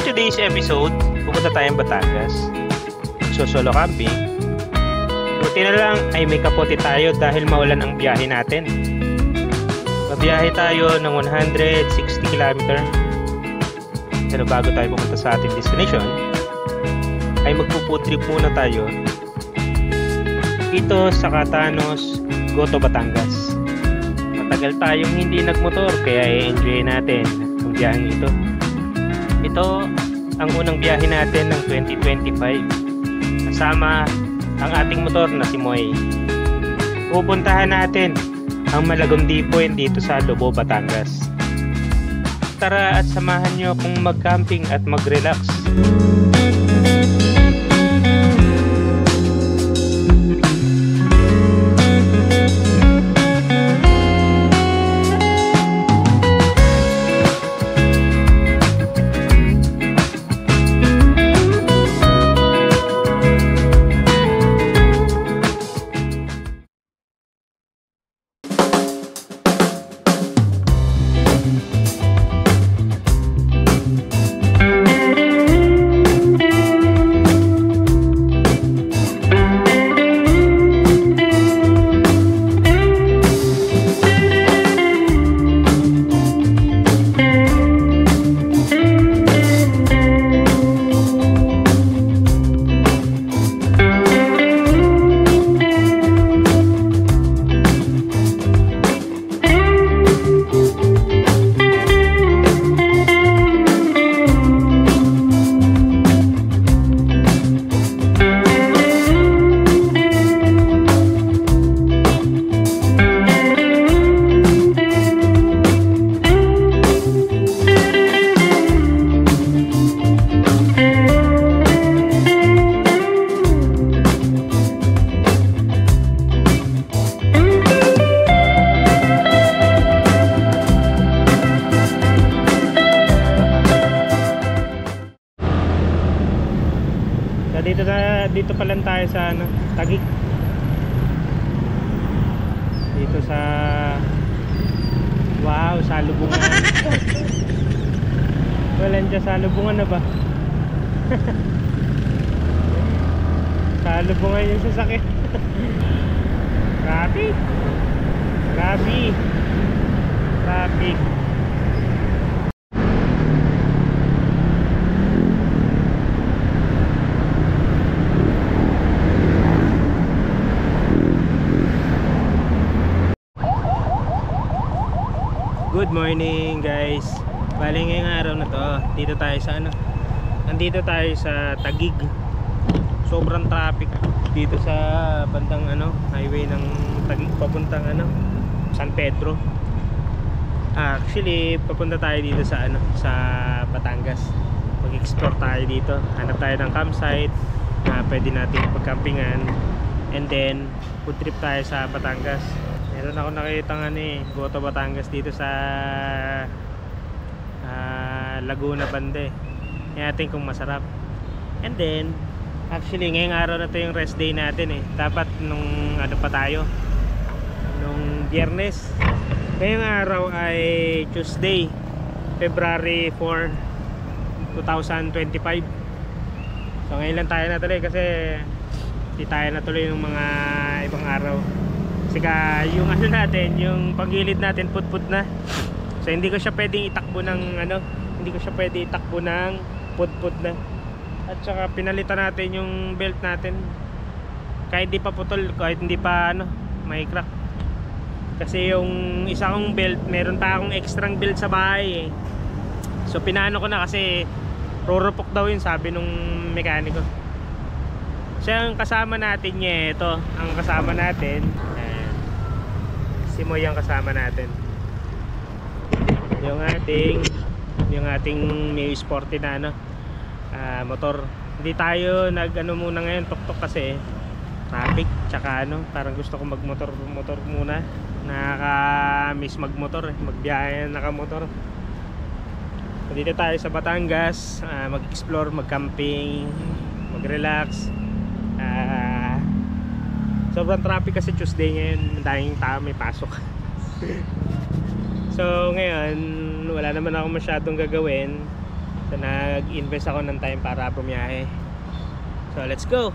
today's episode, pupunta tayong Batangas. Solo camping. Buti na lang ay may kapote tayo dahil maulan ang biyahe natin. Mabiyahe tayo ng 160 km. Pero bago tayo pumunta sa ating destination, ay magpo-food trip muna tayo dito sa Catanos, Goto, Batangas. Matagal tayong hindi nagmotor kaya i-enjoy natin ang biyaheng ito. Ito ang unang biyahe natin ng 2025 kasama ang ating motor na si Moy. Pupuntahan natin ang Malagundi Point dito sa Lobo, Batangas. Tara at samahan nyo akong mag-camping at mag-relax. Dito pa lang tayo sa Taguig. Dito sa Salubungan. Walang dyan Salubungan na ba? Salubungan yung sasakyan. Traffic. Good morning guys. Bali ngayong araw na to, dito tayo sa nandito tayo sa Taguig. Sobrang traffic dito sa bandang highway ng Taguig papuntang San Pedro. Actually, papunta tayo dito sa sa Batangas. Mag-explore tayo dito. Hanap tayo ng campsite na pwede nating pagcampingan. And then, food trip tayo sa Batangas. Meron ako nakita Goto, Batangas dito sa Laguna Bande. Tingnan natin kung masarap. And then, actually ngayong araw na to yung rest day natin Dapat nung pa tayo nung Biyernes. Ngayong araw ay Tuesday, February 4, 2025. So ngayon lang tayo natuloy kasi hindi tayo natuloy ng mga ibang araw. Sika yung natin, yung pagilid natin put-put na. So hindi ko siya pwedeng itakbo ng put-put na. At saka pinalitan natin yung belt natin. Kahit di pa putol, kahit hindi pa may crack. Kasi yung isa kong belt, meron pa akong extrang belt sa bahay So pinaano ko na kasi rurupok daw yun, sabi nung mekaniko. So ang kasama natin ito, ang kasama natin si Moy ang kasama natin. Yung ating may sporty na motor. Hindi tayo muna ngayon tuktok kasi traffic tsaka parang gusto ko magmotor muna. Nakaka-miss magmotor magbiyahe nakamotor. So, dito tayo sa Batangas, mag-explore, mag-camping, mag-relax. Sobrang traffic kasi Tuesday ngayon, daming tao, may pasok. So ngayon wala naman ako masyadong gagawin. So nag-invest ako ng time para bumiyahe. So let's go.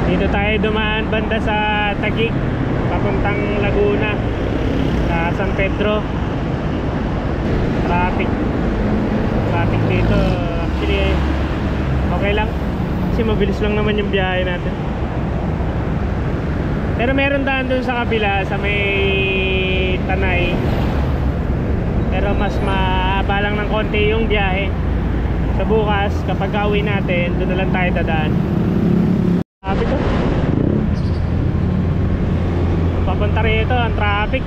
Dito tayo dumaan banda sa Taguig, papuntang Laguna, sa San Pedro. Traffic dito actually okay lang kasi mabilis lang naman yung biyahe natin. Pero meron daan dun sa kabila sa may Tanay, pero mas mahaba lang ng konti yung biyahe. Sa bukas kapag uwi natin, doon na lang tayo dadaan. Sabi ko papunta rito ang traffic.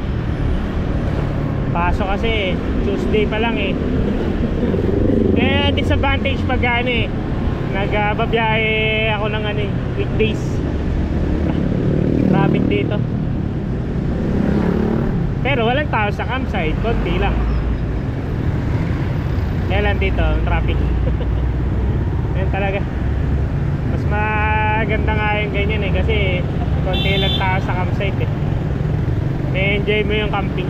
Paso kasi Tuesday pa lang eh. Kaya disadvantage pag ano eh, nagbabiyahe ako ng ano eh, weekdays. Traffic dito. Pero walang tao sa campsite, konti lang. Kaya lang dito ang traffic. Yan talaga. Mas maganda nga yung ganyan eh, kasi konti lang tao sa campsite eh. Enjoy mo yung camping.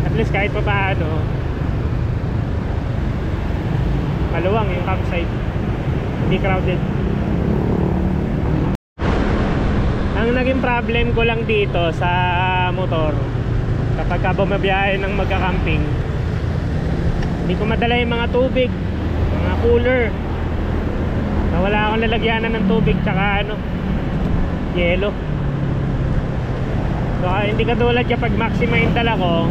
At least kahit pa paano maluwang yung campsite, hindi crowded. Ang naging problem ko lang dito sa motor, kapag ka bumabiyahe ng magka-camping, hindi ko madala yung mga tubig, mga cooler. Wala akong lalagyanan ng tubig tsaka ano, yelo. So hindi katulad kapag maxima yung dala ko,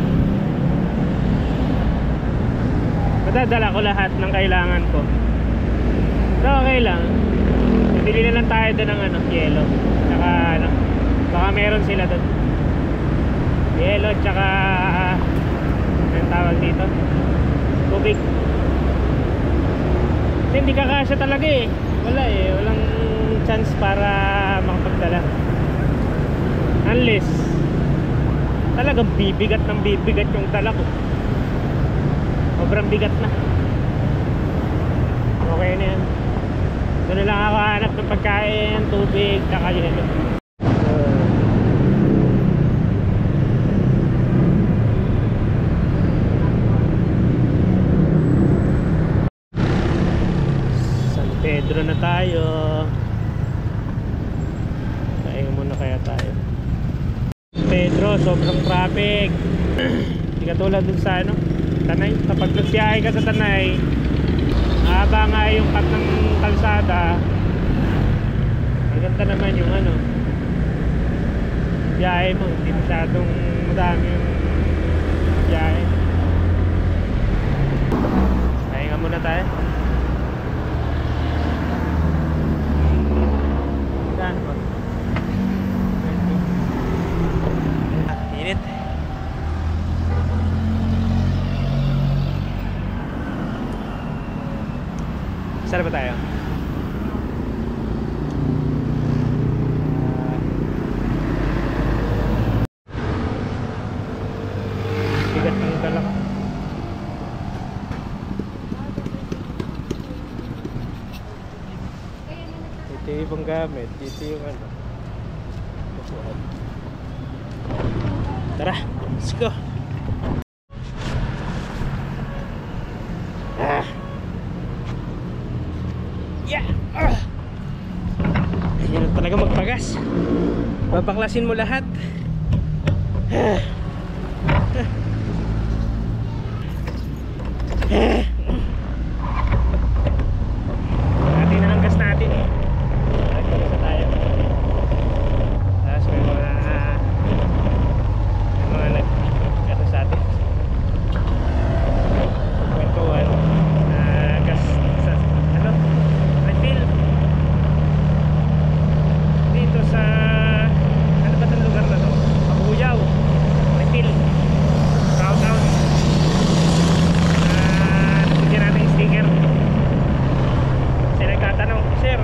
madadala ko lahat ng kailangan ko. So okay lang, bili na lang tayo doon ng ano, yelo tsaka ano, baka meron sila doon, yelo tsaka anong tawag dito, tubig. Kasi hindi kakasya talaga eh, wala eh, walang chance para makapagdala unless talagang bibigat ng bibigat yung dala ko. Sobrang bigat na. Okay na yan. Doon na lang ako hanap ng pagkain, tubig, saka yelo. San Pedro na tayo. Kain muna kaya tayo. San Pedro, sobrang traffic. Hindi katulad dun sa ano, Tanay. Kapag nagsiyahe ka sa Tanay, mahaba nga yung cut ng kalsada, maganda naman yung ano, biyahe mo, hindi masyadong madami yung biyahe. Pahinga muna tayo. Saan po? Init. Saan ba tayo? Bigat ng dala ko. Ito yung ibang gamit. Dito yung ano, tara, let's go. Yan talaga magpagas. Babaklasin mo lahat. Natin na lang gas natin eh. Nagpagas na tayo. Tapos may mga nag-ano sa atin, kwentuhan na gas sa ano, refill dito sa ano ba itong lugar na to? Pabuyaw refill. Shout out. Nabigyan natin yung sticker kasi nagkatanong, sir,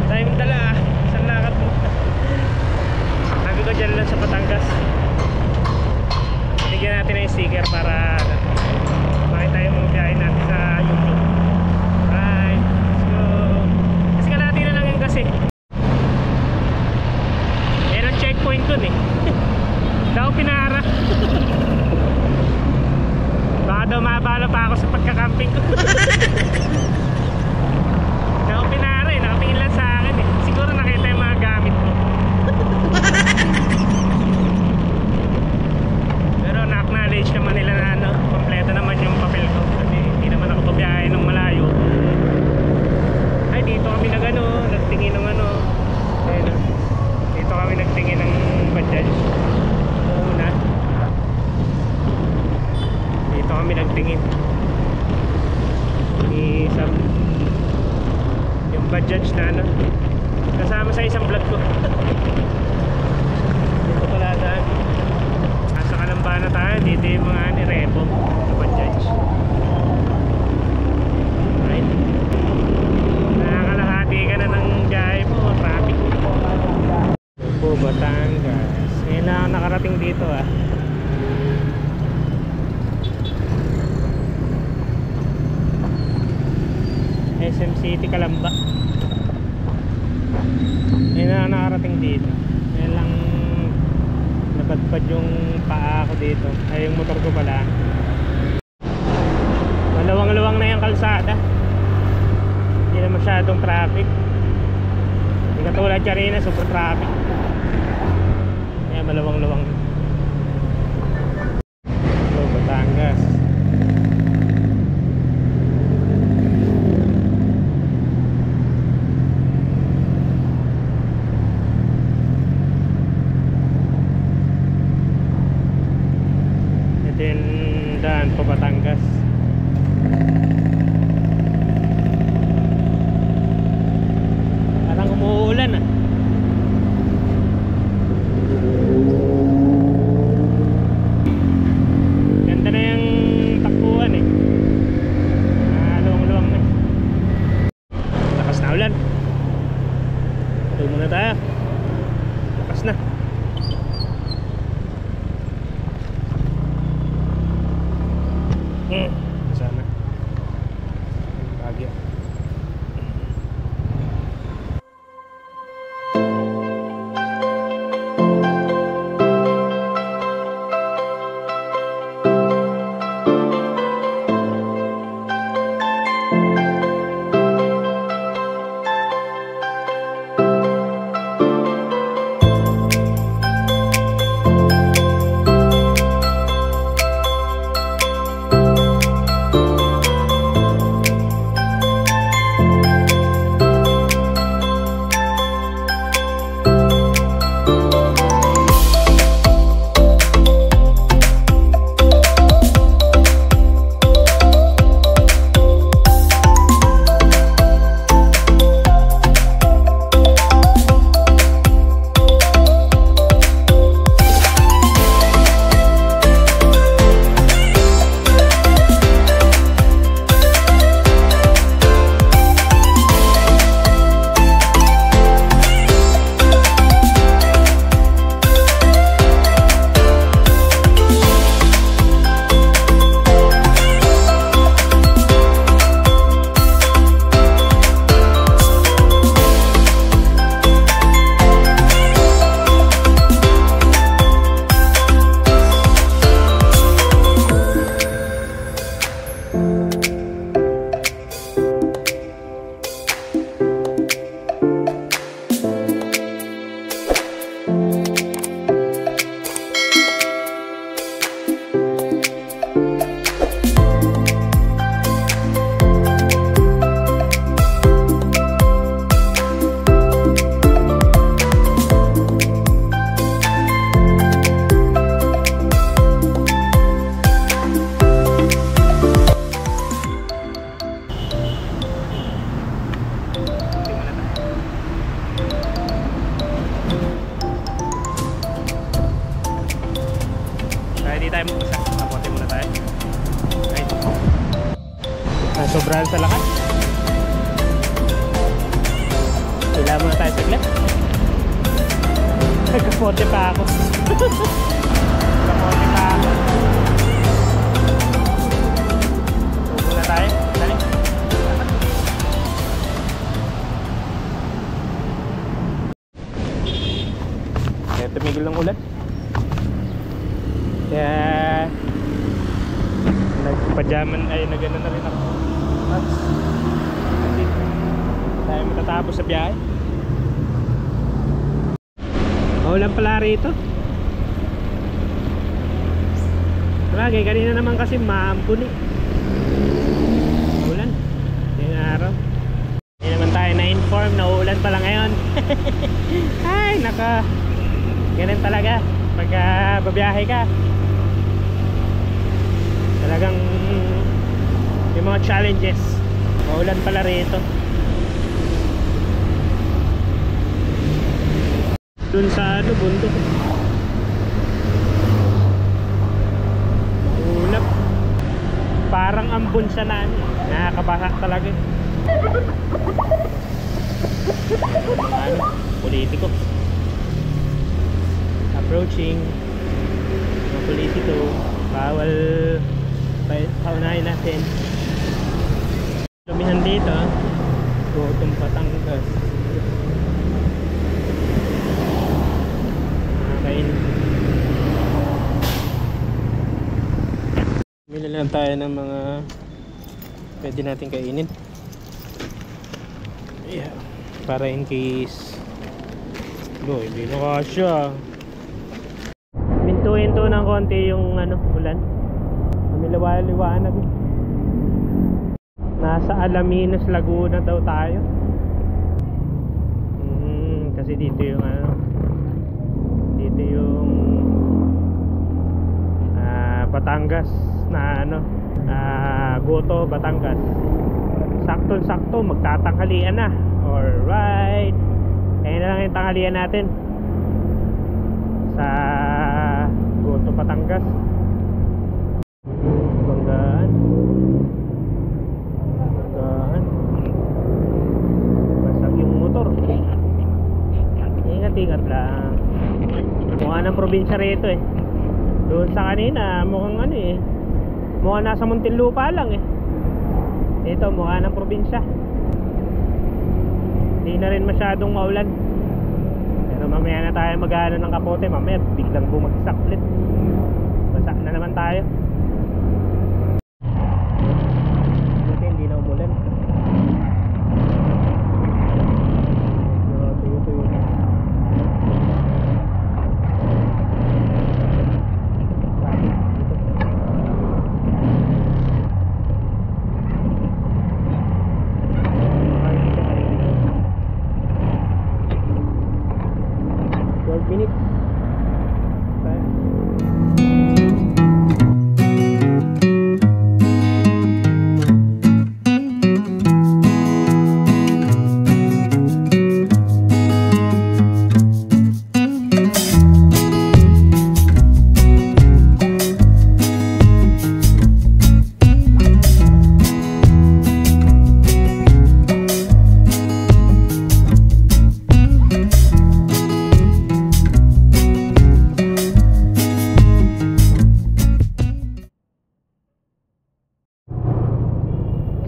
tayo mong dala, saan lakad mo? Sabi ko dyan lang sa Batangas. Bigyan natin na yung sticker para makita yung mga biyahe natin sa YouTube. Right, let's go. Kasi kalahati na lang yung gas eh. Meron checkpoint dun eh. Daw pinara. umabala pa ako sa pagkakamping ko. Nakapinara eh, nakatingin lang sa akin eh. Siguro nakita yung mga gamit ko. Pero na-acknowledge naman nila na ano, kompleto naman yung papel ko. Kasi hindi naman ako pabiyahe ng malayo. Ay, dito kami nagtingin ng ano. Ayun, dito kami nagtingin ng Bajaj. Una. Dito kami nagtingin. Isang yung Bajaj na ano, kasama sa isang vlog ko. Dito pala daan. Nasa Kalamba na tayo. Dito yung mga Repo sa Bajaj. Right. Nakakalahati ka na ng biyahe mo. Traffic po, Batangas. Ngayon na ako nakarating dito ah. SM City Kalamba. Ngayon na ako nakarating dito. Ngayon lang napadpad yung paa ko dito. Ay yung motor ko pala. Maluwang-luwang na yung kalsada. Hindi na masyadong traffic. Hindi katulad kanina, super traffic. Kaya maluwang-luwang. So, Batangas. Ito yung daan po Batangas. Parang umuulan ah. Ganda na yung takbuhan eh. Luwang-luwang na. Lakas na ulan. Tuloy muna tayo. Lakas na. Sana Baguio. Sobrahan sa lakas. Hila muna tayo saglit. Nagkapote pa ako. Nagkapote pa ako. Tubo na tayo. Dali. Kaya tumigil ng ulan. Kaya Nagpajaman ay nagano na rin ako. That's it. Tayo matatapos sa biyahe. Maulan pala rito. Bagay, kanina naman kasi maambun eh. Maulan. Ngayong araw. Hindi naman tayo na-inform na uulan pala ngayon. Ay, naka. Ganun talaga. Pagka babiyahe ka. Talagang yung mga challenges. Maulan pala rito. Dun sa ano, bundok. Ulap. Parang ambon siya na ano. Nakakabasak talaga. Ano, politiko. Approaching. Mga politiko. Bawal paunahin natin. Lumihan dito. Gutong Batangas. Bili lang tayo ng mga pwede natin kainin. Yeah. Para in case hindi na kasya. Mintuhin-to ng konti yung ano, ulan. Liwanag. Nasa Alaminos, Laguna daw tayo. Kasi dito yung ano, dito yung Batangas na ano, Goto, Batangas. Sakto-sakto magtatanghalian na. Alright. Kaya na lang yung tanghalian natin sa Goto, Batangas. Banggaan. Basag yung motor. Ingat-ingat lang. Mukha ng probinsya rito eh. Doon sa kanina mukhang ano eh, mukhang nasa Muntinlupa lang eh. Dito mukha ng probinsya. Hindi na rin masyadong maulan. Pero mamaya na tayo mag-ano ng kapote. Mamaya biglang bumagsak ulit. Basa na naman tayo. Buti hindi na umulan. Tuyo-tuyo na.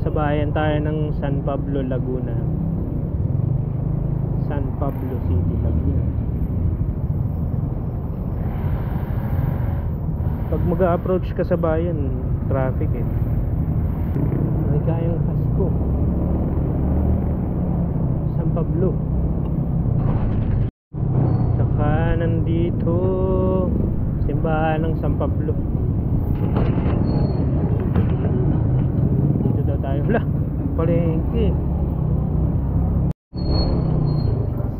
Bayan tayo ng San Pablo, Laguna. San Pablo City, Laguna. Pag mag-approach ka sa bayan, traffic eh. May kayang Pasko. San Pablo. Saka nandito simbahan ng San Pablo. Tayo. Wala, palengke.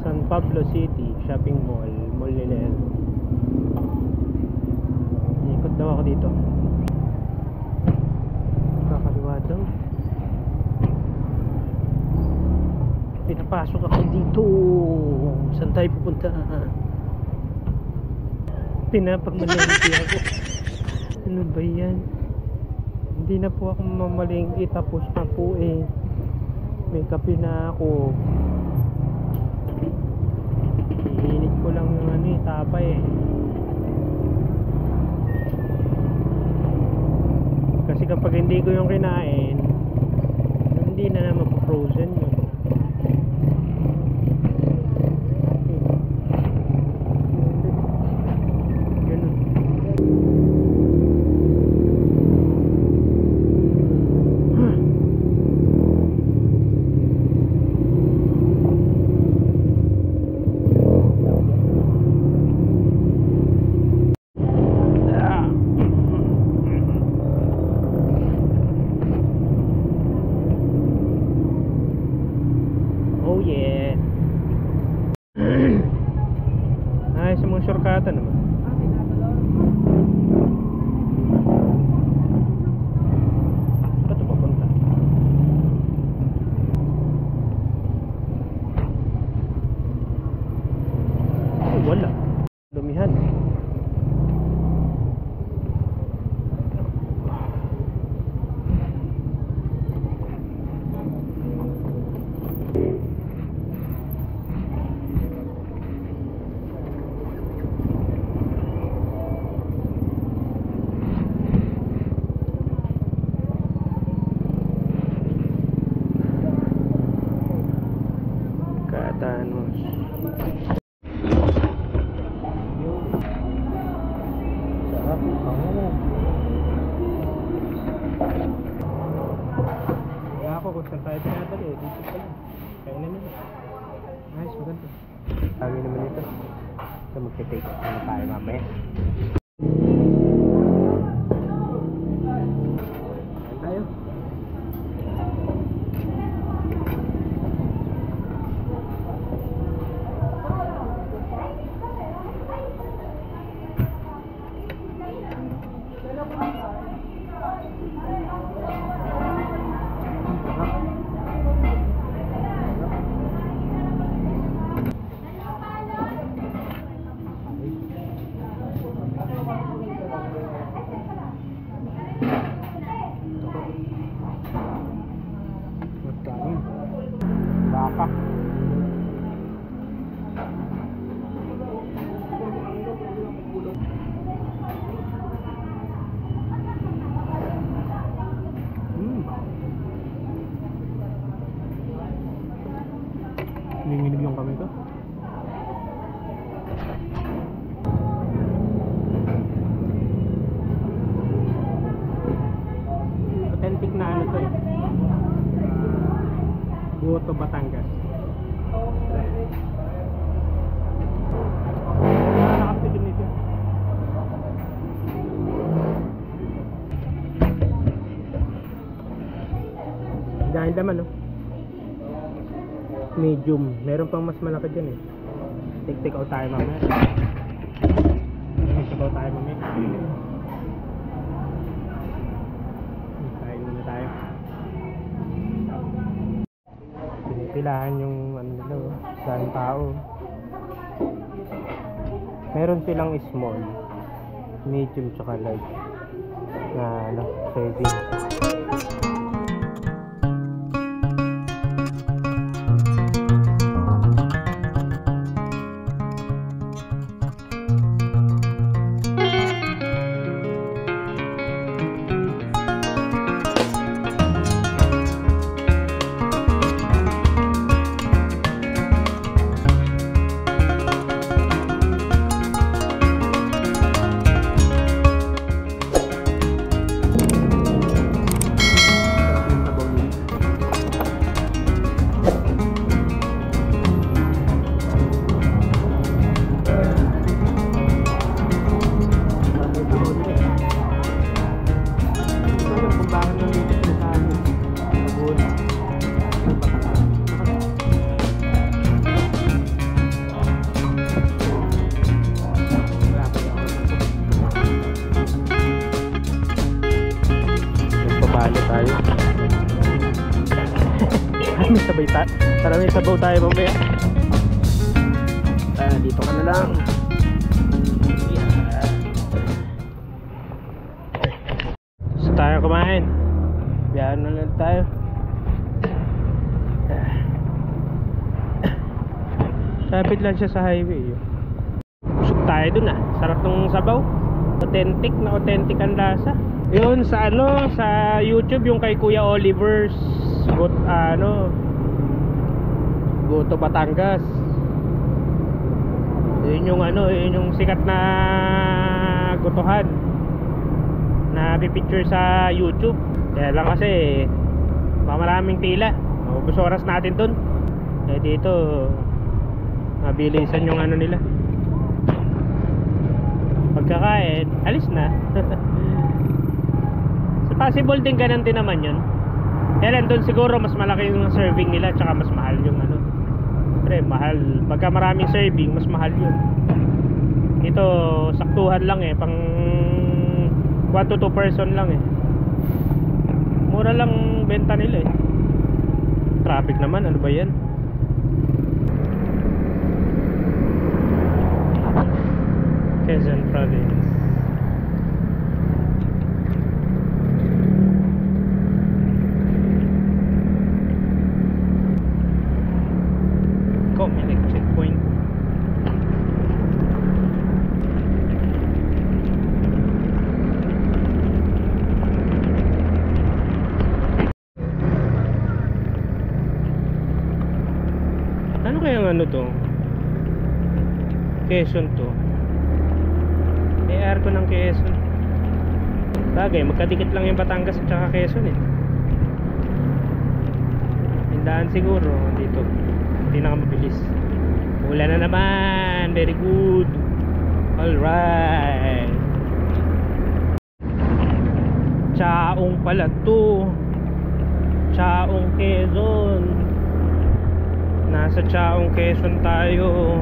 San Pablo City Shopping Mall, Mall nila yan. Ikot daw ako dito. Kakaliwa daw. Pinapasok ako dito. Saan tayo pupunta? Pinapagmalengke ako. Ano ba yan? Hindi na po ako mamalengke, tapos na po eh. May kape na ako. Iinit ko lang yung ano eh, tapay eh. Kasi kapag hindi ko yung kinain, hindi na naman po-frozen yun. kung saan tayo pinadali eh. Dito pa lang. Kaya na nila. Nice, maganda. Lagi naman ito. So magte-take off na tayo mamaya. Saan tayo? Baka. Nanginginig yung kami ko. Authentic na ano to eh. Goto Batangas. Nakakapigil nito. Dahil naman no. Medium. Meron pang mas malaki dyan eh. Take out tayo mamaya. Take out tayo mamaya. Kain muna tayo. Pinipilahan yung ano nila oh. Daming tao. Meron silang small, medium tsaka large na ano, serving. Tara may sabaw tayo mamaya. Dito ka na lang. Yeah. So tayo kumain. Biyahan na lang tayo. Sabit lang siya sa highway. Busog tayo dun ah. Sarap ng sabaw. Authentic na authentic ang lasa. Yun sa ano, sa YouTube yung kay Kuya Oliver's Goto Batangas. Yun yung ano, yun yung sikat na gotohan na pipicture sa YouTube. Kaya lang kasi maraming pila. Ubus oras natin dun. Eh dito mabilisan yung ano nila. Pagkakain, alis na. So possible din ganun din naman yun. Kaya lang doon siguro mas malaki yung serving nila, tsaka mas mahal yung ano. Siyempre mahal, pagka maraming serving mas mahal yun. Ito saktuhan lang eh, pang 1 to 2 person lang eh. Mura lang benta nila eh. Traffic naman, ano ba yan? Quezon Province. Comelec checkpoint. Ano kaya ano to? Quezon to. May aircon ng Quezon. Bagay, magkadikit lang yung Batangas at saka Quezon eh. daan siguro dito pinakamabilis. Ulan na naman, very good. Alright, Chaong pala to, Chaong Quezon. Nasa Chaong Quezon tayo.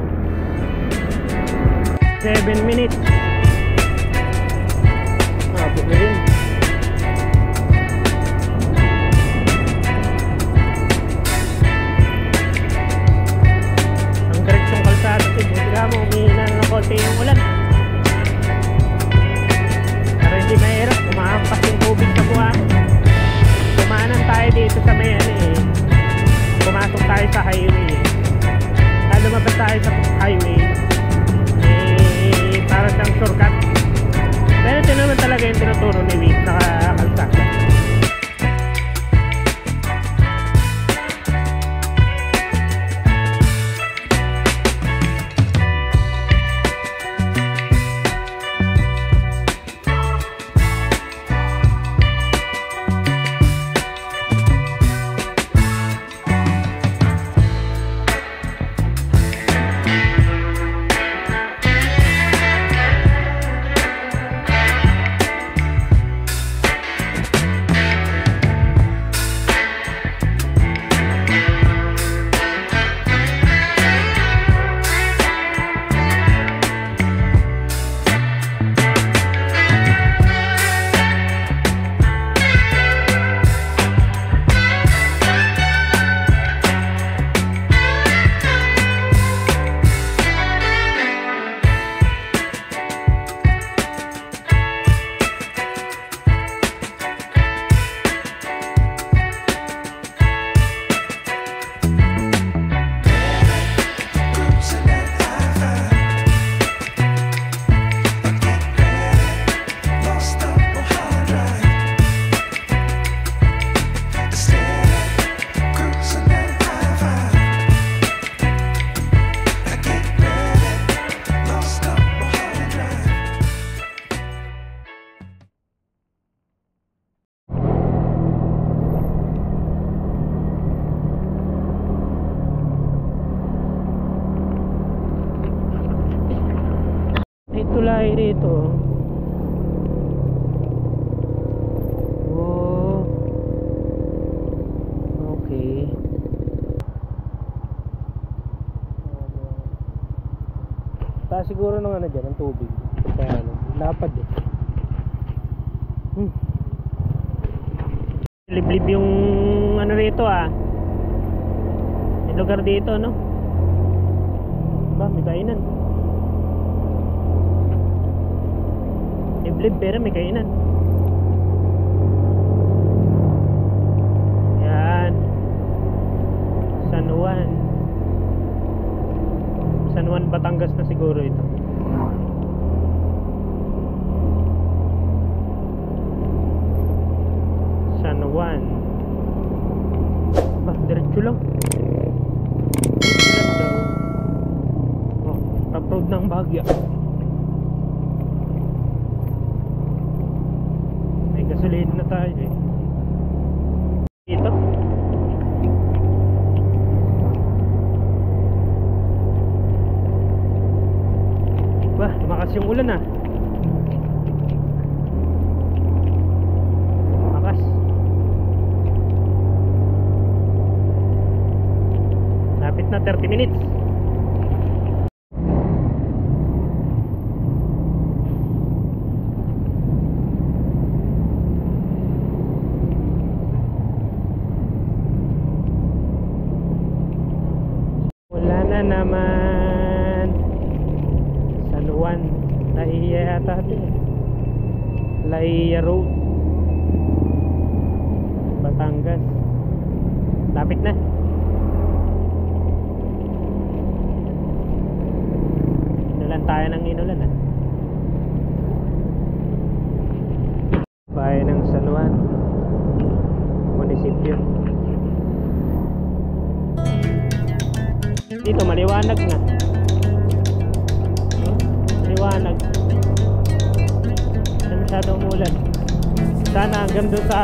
7 minutes. Abot na rin. Ang direksyong kalsada, buti mo umihina ng konti yung ulan para hindi mahirap umahampas yung tubig sa buhangin. Kumanan tayo dito sa may pumasok tayo sa highway. Lumabas tayo sa highway, para siyang shortcut. Pero ito naman talaga yung tinuturo ni Wiz na kalsada. Tulay dito. Oh, okay. Taas siguro ng dyan, ang tubig. Kaya lapad eh. Liblib yung rito yung lugar dito, no? Ba, may kainan. Liblib pero may kainan. Yan, San Juan, Batangas na siguro ito. San Juan. Ba, diretso lang. Diretso lang daw. Oh, top road ng Baguio. Gasolina na tayo eh. Dito ba, tumakas yung ulan tumakas. Lapit na 30 minutes. Naman San Juan, Laia yata ito Laia Road, Batangas. Lapit na. Inulan tayo ng inulan bayan ng San Juan, munisipyo. Dito maliwanag na. Maliwanag. Hindi masyadong umulan. Sana hanggang doon sa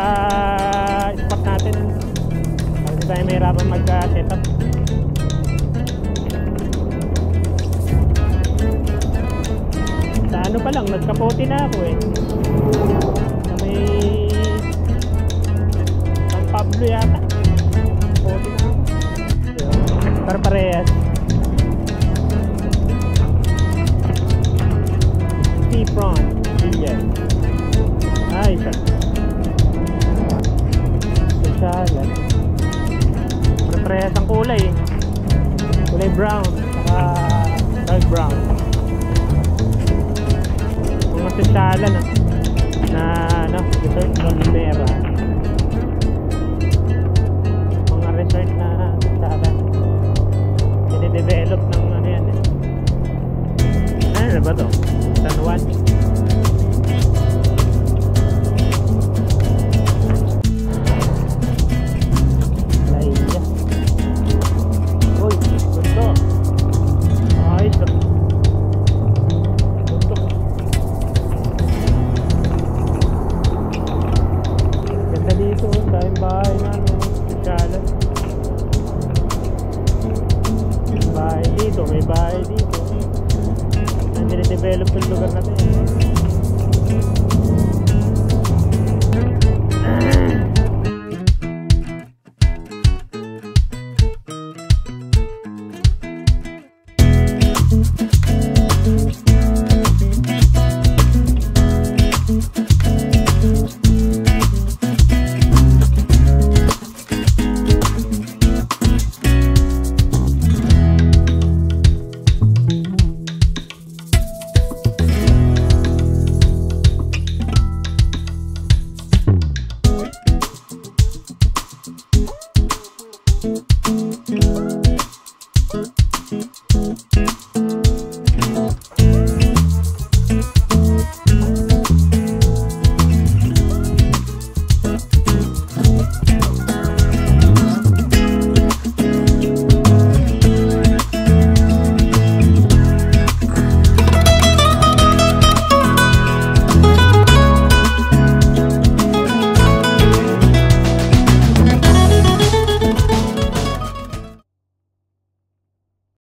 spot natin. Hindi tayo mahirapan mag-setup. Sa ano pa lang, nagkapote na ako eh. Sa may San Pablo yata. Pote na ako. Parehas. Sea-prawn. Billion. Ay, siya. Sosyalan. Parehas ang kulay eh. Kulay brown. Saka dark brown. Mga sosyalan na ano, resort Dolmera. Mga resort na sosyalan. Dine-develop ng ano yan eh. Ano ba to? San Juan. Laya. Uy, gusto. Ayos to. Gusto. Ganda dito. Dahil bahay na ano. Sosyalan. Bahay dito. May bahay dito. Nire-develop yung lugar natin.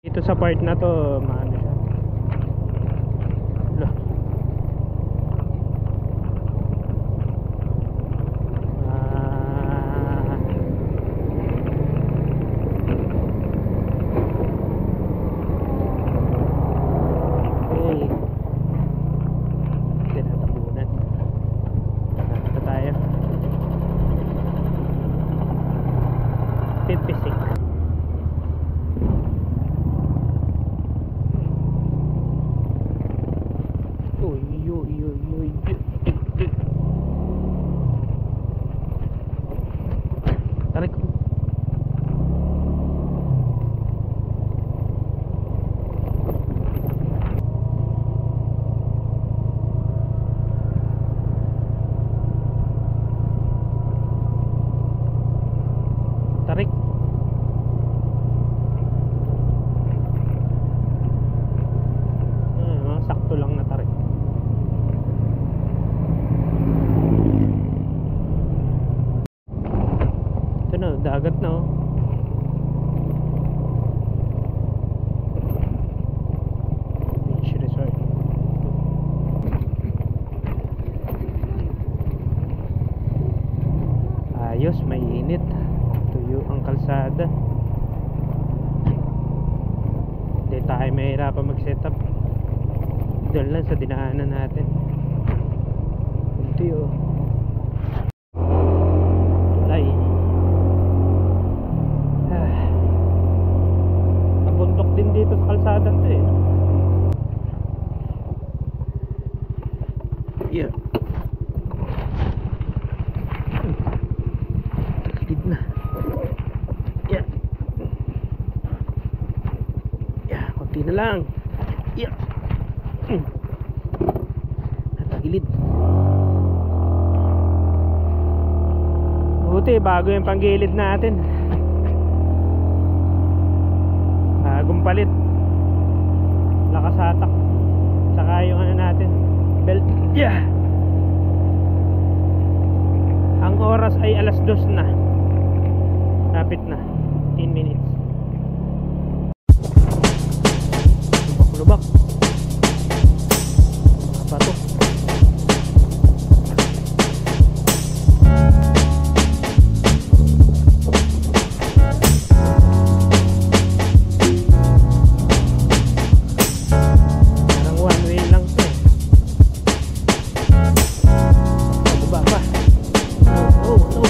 Dito sa part na to, maano siya. Loh. Okay. Tinatabunan. Dito tayo. 56. Tarik. Tarik. Sakto lang na tarik. Ito na, dagat na oh. Beach resort. Ayos, may init. Tuyo ang kalsada. Hindi tayo mahirapan mag-setup. Doon lang sa dinaanan natin. Ito yun. Tulay. Nabundok din dito sa kalsada ito eh. Yeah. Takilid na. Yeah. Yeah, konti na lang. Yeah. Natagilid. Buti bago yung panggilid natin. Bagong palit. Lakas hatak. Saka yung ano natin, belt. Yeah. Ang oras ay 2:00 na. Lapit na, 10 minutes. Lubak-lubak. Apa to? Parang one way lang to eh. Baba pa. Oh, oh, oh, oh.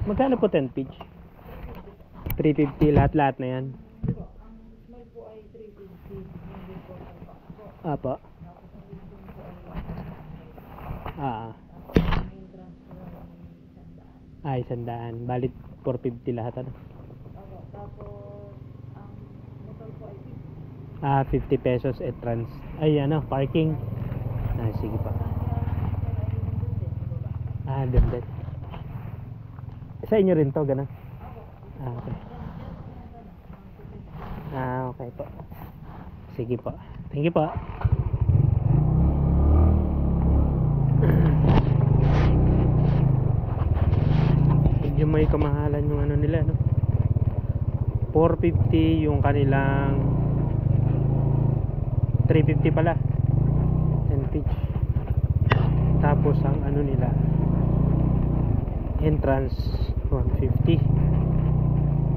Magkano po 10 pitch? 350 lahat-lahat na yan. Small po ay 350. Apo. Ay, 100. Balit 450 lahat ano? Tapos ang motor po ay 50 pesos at trans. Ay ano, parking. Sige pa. Doon. Sa inyo rin to, ganun? Okay. Okay po. Sige po. Thank you po. Medyo may kamahalan yung ano nila, no? 450 yung kanilang 350 pala. 10 pitch. Tapos ang ano nila entrance 150.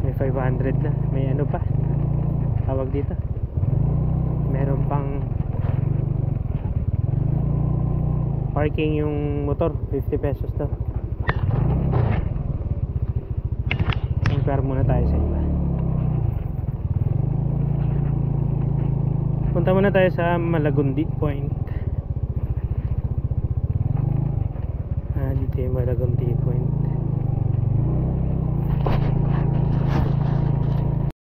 May 500 na. May ano pa tawag dito, meron pang parking yung motor, 50 pesos to. Compare muna tayo sa iba. Punta muna tayo sa Malagundi Point. Ito yung Malagonti Point.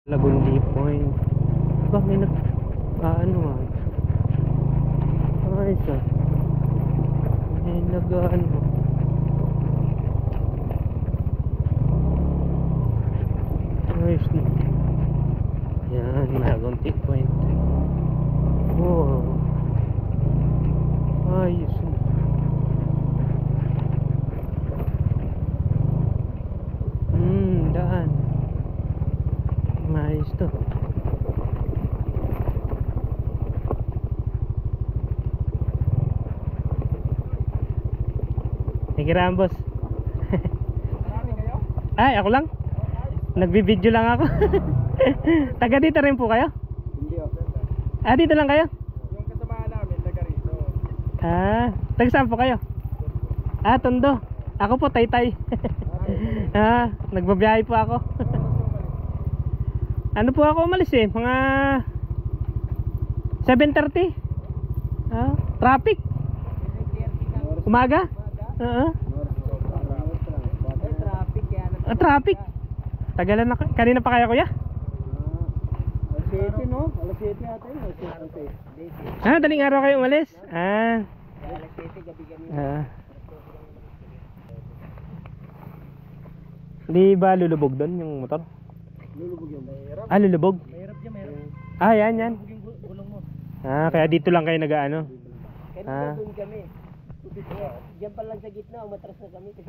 Malagonti Point. Ba, may ano ah. Ay, isa. May ano. Ayos na. Yan, Malagonti Point. Wow. Ayos na. Daan. Maayos to. Thank you, Rambos. Ay, ako lang. Nagbibideo lang ako. Taga dito rin po kayo? Hindi ako. Dito lang kayo? Yung kasamahan namin, taga rito. Taga saan po kayo? Tondo. Ako po, Taytay. Nagbabiyahe po ako. Ano po ako umalis eh? Mga 7:30. Traffic. Umaga? Traffic. Tagalan na. Kanina pa kaya, kuya? Alas 7, no? Alas 7 ata yun. Alas 7. Daling araw kayo umalis? Alas 7, gabi kami. Di ba lulubog doon yung motor? Lulubog yun. Mahirap. Lulubog? Mahirap dyan, mahirap. Yan. Gulong mo. Kaya dito lang kayo nag-ano? Kaya doon kami. Diyan pa lang sa gitna, umatras na kami kasi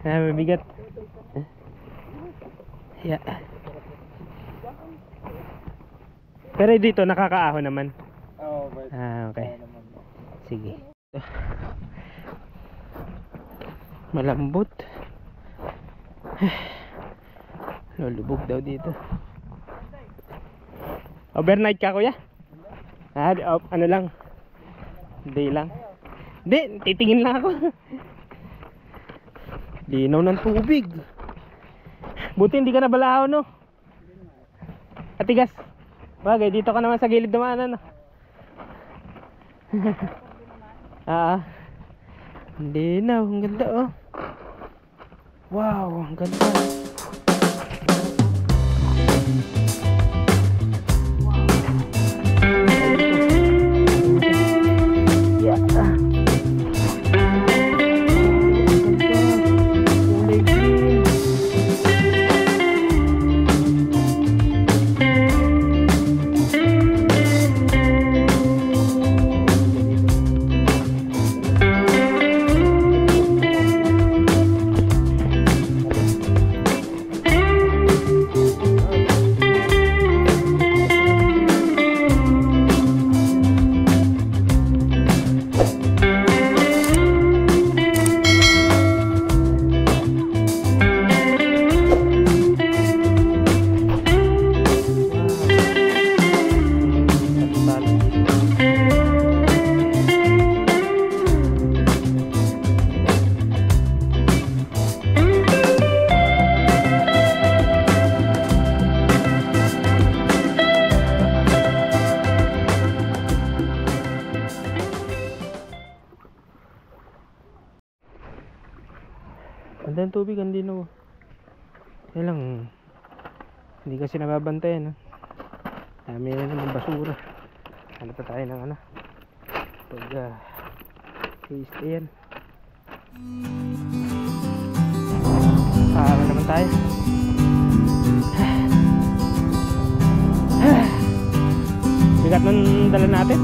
mabigat. Yeah. Pero dito nakakaahon naman. Oo, okay. Sige. Malambot. Lulubog daw dito. Overnight ka, kuya? Ano lang? Day lang. Hindi, titingin lang ako. Linaw ng tubig. Buti hindi ka nabalahaw, no? Atigas. Bagay, dito ka naman sa gilid naman, ano? Linaw, ang ganda, oh. Wow, ang ganda. Ganda ng tubig, hindi no. Kaya lang, hindi kasi nababantayan, no? Dami na naman basura. Ano pa tayo ng ano? Pag taste yan. Kaama naman tayo. Bigat ng dala natin.